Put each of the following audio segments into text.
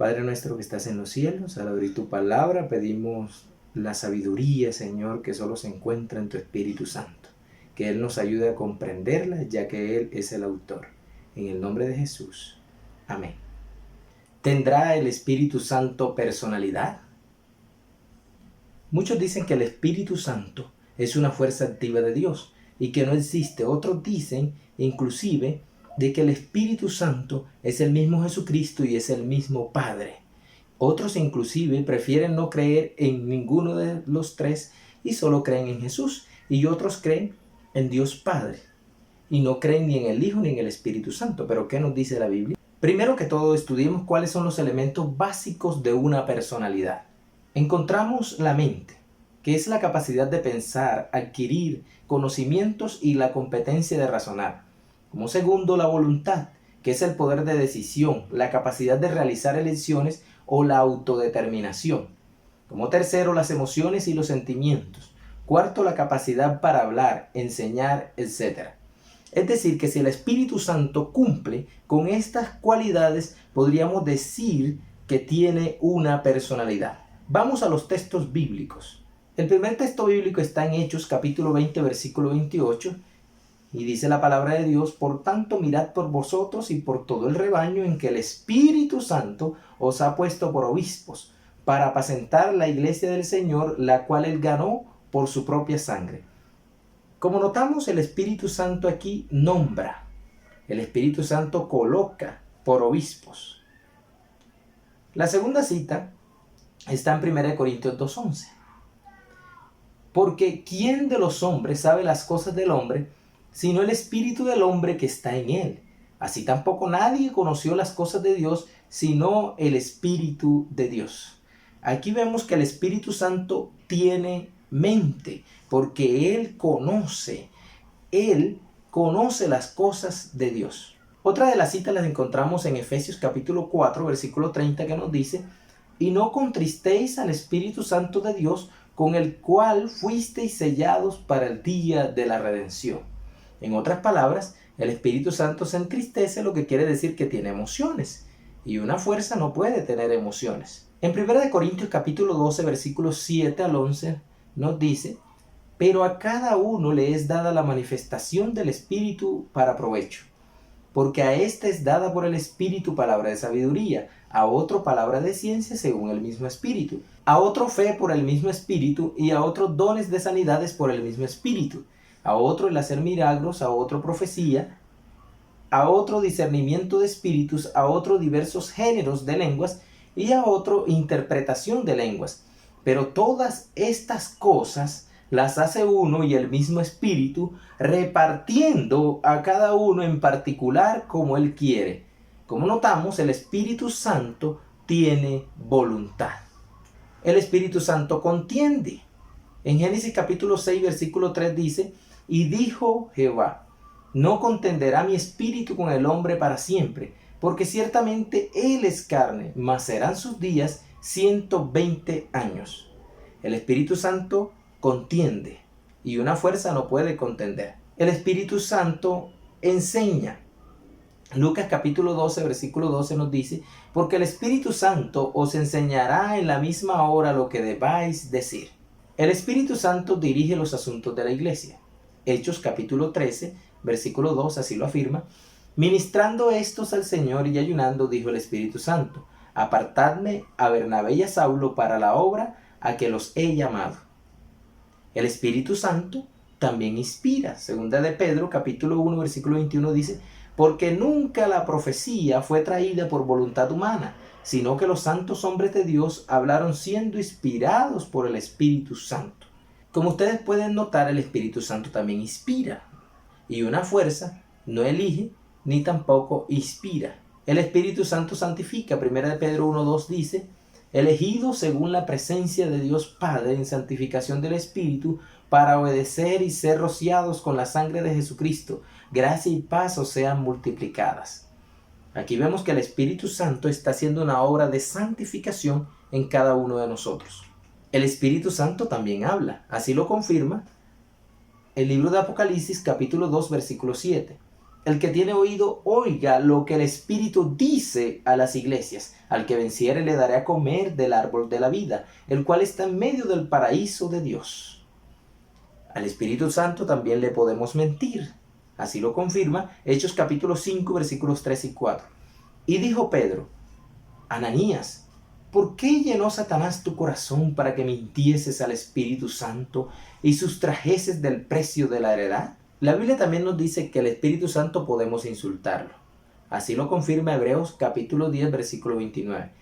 Padre nuestro que estás en los cielos, al abrir tu palabra pedimos la sabiduría, Señor, que solo se encuentra en tu Espíritu Santo. Que Él nos ayude a comprenderla, ya que Él es el autor. En el nombre de Jesús. Amén. ¿Tendrá el Espíritu Santo personalidad? Muchos dicen que el Espíritu Santo es una fuerza activa de Dios y que no existe. Otros dicen, inclusive, de que el Espíritu Santo es el mismo Jesucristo y es el mismo Padre. Otros inclusive prefieren no creer en ninguno de los tres y solo creen en Jesús. Y otros creen en Dios Padre y no creen ni en el Hijo ni en el Espíritu Santo. ¿Pero qué nos dice la Biblia? Primero que todo, estudiemos cuáles son los elementos básicos de una personalidad. Encontramos la mente, que es la capacidad de pensar, adquirir conocimientos y la competencia de razonar. Como segundo, la voluntad, que es el poder de decisión, la capacidad de realizar elecciones o la autodeterminación. Como tercero, las emociones y los sentimientos. Cuarto, la capacidad para hablar, enseñar, etc. Es decir, que si el Espíritu Santo cumple con estas cualidades, podríamos decir que tiene una personalidad. Vamos a los textos bíblicos. El primer texto bíblico está en Hechos capítulo 20, versículo 28, y dice la palabra de Dios: por tanto, mirad por vosotros y por todo el rebaño en que el Espíritu Santo os ha puesto por obispos, para apacentar la iglesia del Señor, la cual él ganó por su propia sangre. Como notamos, el Espíritu Santo aquí nombra, el Espíritu Santo coloca por obispos. La segunda cita está en 1 Corintios 2:11. Porque ¿quién de los hombres sabe las cosas del hombre, sino el espíritu del hombre que está en él? Así tampoco nadie conoció las cosas de Dios, sino el Espíritu de Dios. Aquí vemos que el Espíritu Santo tiene mente, porque Él conoce las cosas de Dios. Otra de las citas las encontramos en Efesios capítulo 4, versículo 30, que nos dice: y no contristéis al Espíritu Santo de Dios, con el cual fuisteis sellados para el día de la redención. En otras palabras, el Espíritu Santo se entristece, lo que quiere decir que tiene emociones. Y una fuerza no puede tener emociones. En 1 Corintios capítulo 12, versículos 7 al 11, nos dice: pero a cada uno le es dada la manifestación del Espíritu para provecho. Porque a éste es dada por el Espíritu palabra de sabiduría, a otro palabra de ciencia según el mismo Espíritu, a otro fe por el mismo Espíritu, y a otro dones de sanidades por el mismo Espíritu, a otro el hacer milagros, a otro profecía, a otro discernimiento de espíritus, a otro diversos géneros de lenguas, y a otro interpretación de lenguas. Pero todas estas cosas las hace uno y el mismo Espíritu, repartiendo a cada uno en particular como Él quiere. Como notamos, el Espíritu Santo tiene voluntad. El Espíritu Santo contiende. En Génesis capítulo 6, versículo 3 dice: y dijo Jehová: no contenderá mi espíritu con el hombre para siempre, porque ciertamente él es carne, mas serán sus días 120 años. El Espíritu Santo contiende, y una fuerza no puede contender. El Espíritu Santo enseña. Lucas capítulo 12, versículo 12 nos dice: porque el Espíritu Santo os enseñará en la misma hora lo que debáis decir. El Espíritu Santo dirige los asuntos de la iglesia. Hechos capítulo 13, versículo 2 así lo afirma: ministrando estos al Señor y ayunando, dijo el Espíritu Santo: apartadme a Bernabé y a Saulo para la obra a que los he llamado. El Espíritu Santo también inspira. Segunda de Pedro capítulo 1, versículo 21 dice: porque nunca la profecía fue traída por voluntad humana, sino que los santos hombres de Dios hablaron siendo inspirados por el Espíritu Santo. Como ustedes pueden notar, el Espíritu Santo también inspira. Y una fuerza no elige ni tampoco inspira. El Espíritu Santo santifica. Primera de Pedro 1:2 dice: elegidos según la presencia de Dios Padre en santificación del Espíritu, para obedecer y ser rociados con la sangre de Jesucristo, gracia y paz os sean multiplicadas. Aquí vemos que el Espíritu Santo está haciendo una obra de santificación en cada uno de nosotros. El Espíritu Santo también habla. Así lo confirma el libro de Apocalipsis capítulo 2 versículo 7. El que tiene oído, oiga lo que el Espíritu dice a las iglesias. Al que venciere le daré a comer del árbol de la vida, el cual está en medio del paraíso de Dios. Al Espíritu Santo también le podemos mentir. Así lo confirma Hechos capítulo 5, versículos 3 y 4. Y dijo Pedro: Ananías, ¿por qué llenó Satanás tu corazón para que mintieses al Espíritu Santo y sustrajeses del precio de la heredad? La Biblia también nos dice que el Espíritu Santo podemos insultarlo. Así lo confirma Hebreos capítulo 10, versículo 29.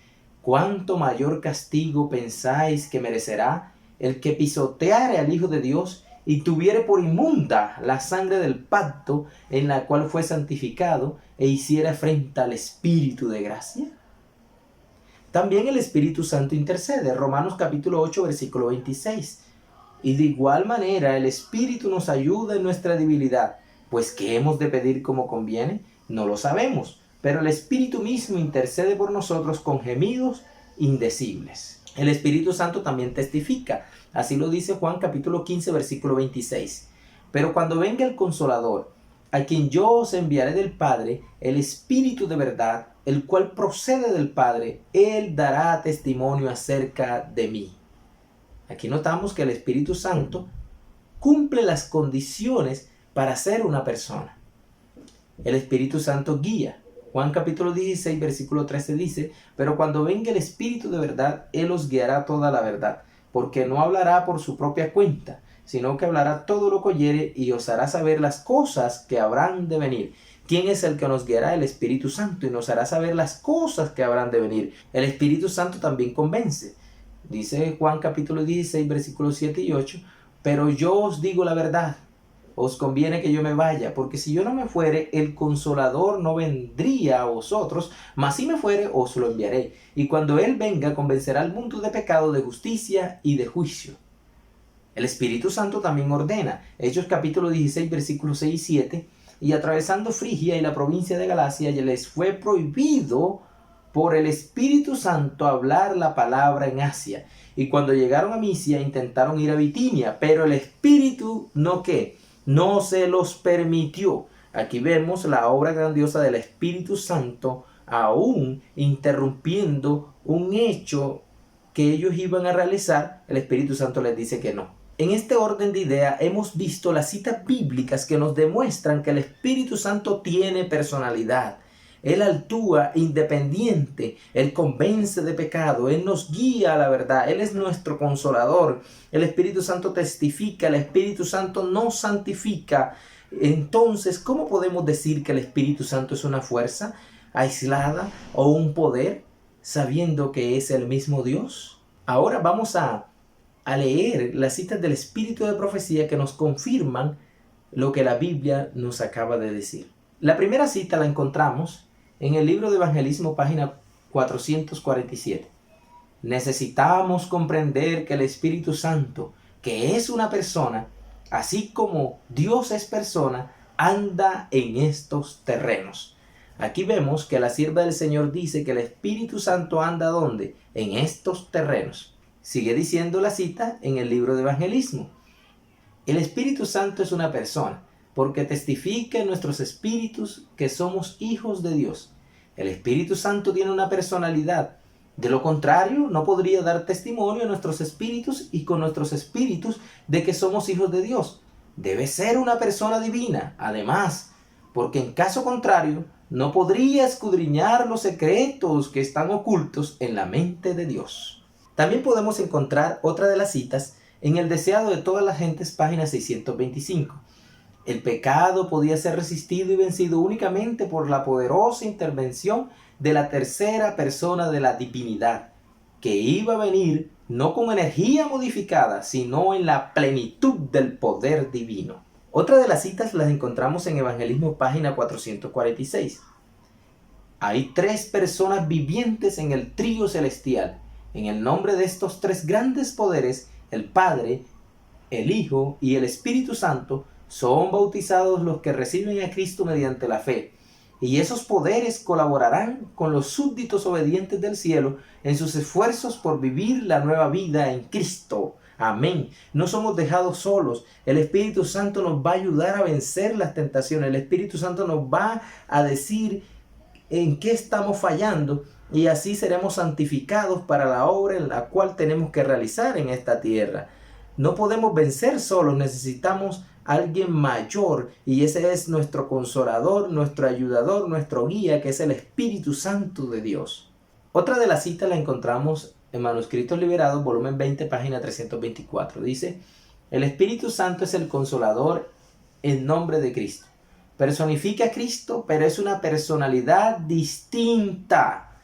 ¿Cuánto mayor castigo pensáis que merecerá el que pisoteare al Hijo de Dios y tuviere por inmunda la sangre del pacto en la cual fue santificado e hiciera afrenta al Espíritu de gracia? También el Espíritu Santo intercede. Romanos capítulo 8, versículo 26. Y de igual manera el Espíritu nos ayuda en nuestra debilidad, pues ¿qué hemos de pedir como conviene? No lo sabemos, pero el Espíritu mismo intercede por nosotros con gemidos indecibles. El Espíritu Santo también testifica, así lo dice Juan capítulo 15, versículo 26. Pero cuando venga el Consolador, a quien yo os enviaré del Padre, el Espíritu de verdad, el cual procede del Padre, Él dará testimonio acerca de mí. Aquí notamos que el Espíritu Santo cumple las condiciones para ser una persona. El Espíritu Santo guía. Juan capítulo 16, versículo 13 dice: pero cuando venga el Espíritu de verdad, Él os guiará toda la verdad, porque no hablará por su propia cuenta, sino que hablará todo lo que oyere y os hará saber las cosas que habrán de venir. ¿Quién es el que nos guiará? El Espíritu Santo, y nos hará saber las cosas que habrán de venir. El Espíritu Santo también convence. Dice Juan capítulo 16, versículos 7 y 8, pero yo os digo la verdad, os conviene que yo me vaya, porque si yo no me fuere, el Consolador no vendría a vosotros, mas si me fuere, os lo enviaré. Y cuando Él venga, convencerá al mundo de pecado, de justicia y de juicio. El Espíritu Santo también ordena. Hechos capítulo 16, versículos 6 y 7, y atravesando Frigia y la provincia de Galacia, les fue prohibido por el Espíritu Santo hablar la palabra en Asia. Y cuando llegaron a Misia, intentaron ir a Bitinia, pero el Espíritu no se los permitió. Aquí vemos la obra grandiosa del Espíritu Santo, aún interrumpiendo un hecho que ellos iban a realizar. El Espíritu Santo les dice que no. En este orden de idea hemos visto las citas bíblicas que nos demuestran que el Espíritu Santo tiene personalidad. Él actúa independiente, Él convence de pecado, Él nos guía a la verdad, Él es nuestro consolador. El Espíritu Santo testifica, el Espíritu Santo nos santifica. Entonces, ¿cómo podemos decir que el Espíritu Santo es una fuerza aislada o un poder, sabiendo que es el mismo Dios? Ahora vamos a leer las citas del Espíritu de profecía que nos confirman lo que la Biblia nos acaba de decir. La primera cita la encontramos en el libro de Evangelismo, página 447. Necesitamos comprender que el Espíritu Santo, que es una persona, así como Dios es persona, anda en estos terrenos. Aquí vemos que la sierva del Señor dice que el Espíritu Santo anda ¿dónde? En estos terrenos. Sigue diciendo la cita en el libro de Evangelismo. El Espíritu Santo es una persona, porque testifica en nuestros espíritus que somos hijos de Dios. El Espíritu Santo tiene una personalidad. De lo contrario, no podría dar testimonio a nuestros espíritus y con nuestros espíritus de que somos hijos de Dios. Debe ser una persona divina, además, porque en caso contrario, no podría escudriñar los secretos que están ocultos en la mente de Dios. También podemos encontrar otra de las citas en el Deseado de todas las gentes, página 625. El pecado podía ser resistido y vencido únicamente por la poderosa intervención de la tercera persona de la divinidad, que iba a venir no con energía modificada, sino en la plenitud del poder divino. Otra de las citas las encontramos en Evangelismo, página 446. Hay tres personas vivientes en el trío celestial. En el nombre de estos tres grandes poderes, el Padre, el Hijo y el Espíritu Santo, son bautizados los que reciben a Cristo mediante la fe. Y esos poderes colaborarán con los súbditos obedientes del cielo en sus esfuerzos por vivir la nueva vida en Cristo, Amén. No somos dejados solos. El Espíritu Santo nos va a ayudar a vencer las tentaciones. El Espíritu Santo nos va a decir en qué estamos fallando y así seremos santificados para la obra en la cual tenemos que realizar en esta tierra. No podemos vencer solos, necesitamos alguien mayor y ese es nuestro consolador, nuestro ayudador, nuestro guía, que es el Espíritu Santo de Dios. Otra de las citas la encontramos en Manuscritos Liberados, volumen 20, página 324. Dice: el Espíritu Santo es el consolador en nombre de Cristo. Personifica a Cristo, pero es una personalidad distinta.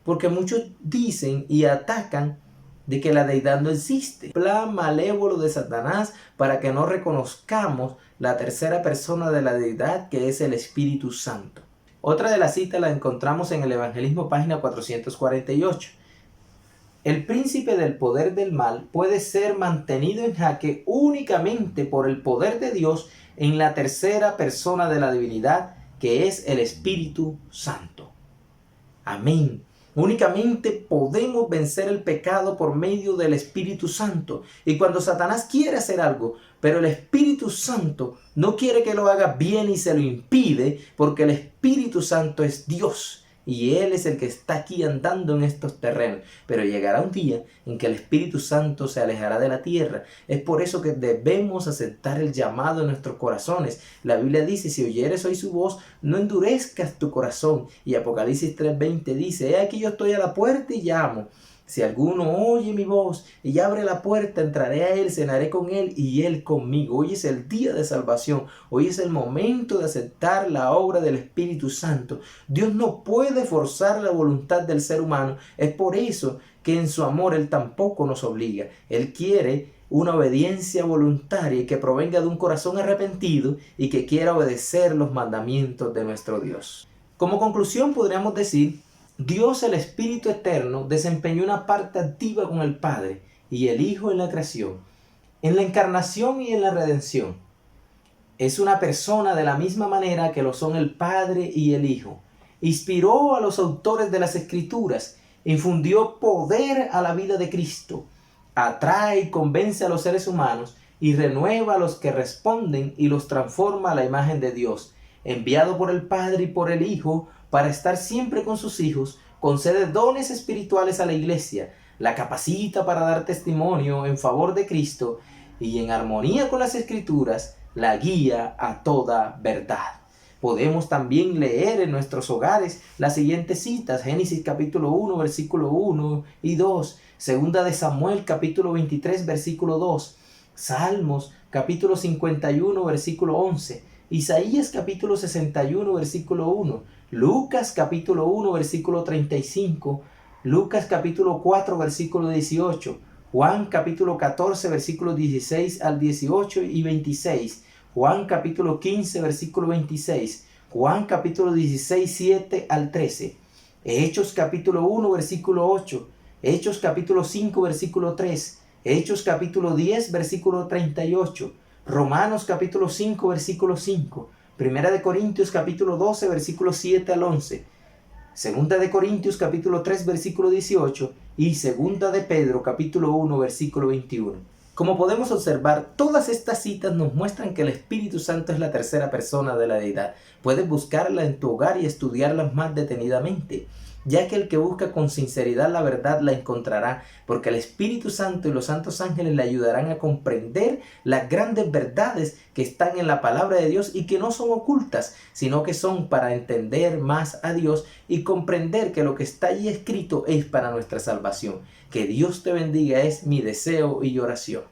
Porque muchos dicen y atacan de que la deidad no existe. Plan malévolo de Satanás para que no reconozcamos la tercera persona de la deidad, que es el Espíritu Santo. Otra de las citas la encontramos en el Evangelismo, página 448. El príncipe del poder del mal puede ser mantenido en jaque únicamente por el poder de Dios en la tercera persona de la divinidad, que es el Espíritu Santo. Amén. Únicamente podemos vencer el pecado por medio del Espíritu Santo. Y cuando Satanás quiere hacer algo, pero el Espíritu Santo no quiere que lo haga bien y se lo impide, porque el Espíritu Santo es Dios. Y Él es el que está aquí andando en estos terrenos. Pero llegará un día en que el Espíritu Santo se alejará de la tierra. Es por eso que debemos aceptar el llamado en nuestros corazones. La Biblia dice: si oyeres hoy su voz, no endurezcas tu corazón. Y Apocalipsis 3:20 dice: he aquí yo estoy a la puerta y llamo. Si alguno oye mi voz y abre la puerta, entraré a él, cenaré con él y él conmigo. Hoy es el día de salvación. Hoy es el momento de aceptar la obra del Espíritu Santo. Dios no puede forzar la voluntad del ser humano. Es por eso que en su amor Él tampoco nos obliga. Él quiere una obediencia voluntaria y que provenga de un corazón arrepentido y que quiera obedecer los mandamientos de nuestro Dios. Como conclusión podríamos decir: Dios, el Espíritu Eterno, desempeñó una parte activa con el Padre y el Hijo en la creación, en la encarnación y en la redención. Es una persona de la misma manera que lo son el Padre y el Hijo. Inspiró a los autores de las Escrituras, infundió poder a la vida de Cristo, atrae y convence a los seres humanos y renueva a los que responden y los transforma a la imagen de Dios. Enviado por el Padre y por el Hijo para estar siempre con sus hijos, concede dones espirituales a la iglesia, la capacita para dar testimonio en favor de Cristo y en armonía con las Escrituras, la guía a toda verdad. Podemos también leer en nuestros hogares las siguientes citas: Génesis capítulo 1, versículo 1 y 2, Segunda de Samuel capítulo 23, versículo 2, Salmos capítulo 51, versículo 11, Isaías capítulo 61, versículo 1, Lucas capítulo 1, versículo 35, Lucas capítulo 4, versículo 18, Juan capítulo 14, versículos 16 al 18 y 26, Juan capítulo 15, versículo 26, Juan capítulo 16, 7 al 13, Hechos capítulo 1, versículo 8, Hechos capítulo 5, versículo 3, Hechos capítulo 10, versículo 38, Romanos capítulo 5, versículo 5, Primera de Corintios capítulo 12, versículo 7 al 11, Segunda de Corintios capítulo 3, versículo 18 y Segunda de Pedro capítulo 1, versículo 21. Como podemos observar, todas estas citas nos muestran que el Espíritu Santo es la tercera persona de la deidad. Puedes buscarla en tu hogar y estudiarlas más detenidamente, ya que el que busca con sinceridad la verdad la encontrará, porque el Espíritu Santo y los santos ángeles le ayudarán a comprender las grandes verdades que están en la palabra de Dios y que no son ocultas, sino que son para entender más a Dios y comprender que lo que está allí escrito es para nuestra salvación. Que Dios te bendiga es mi deseo y oración.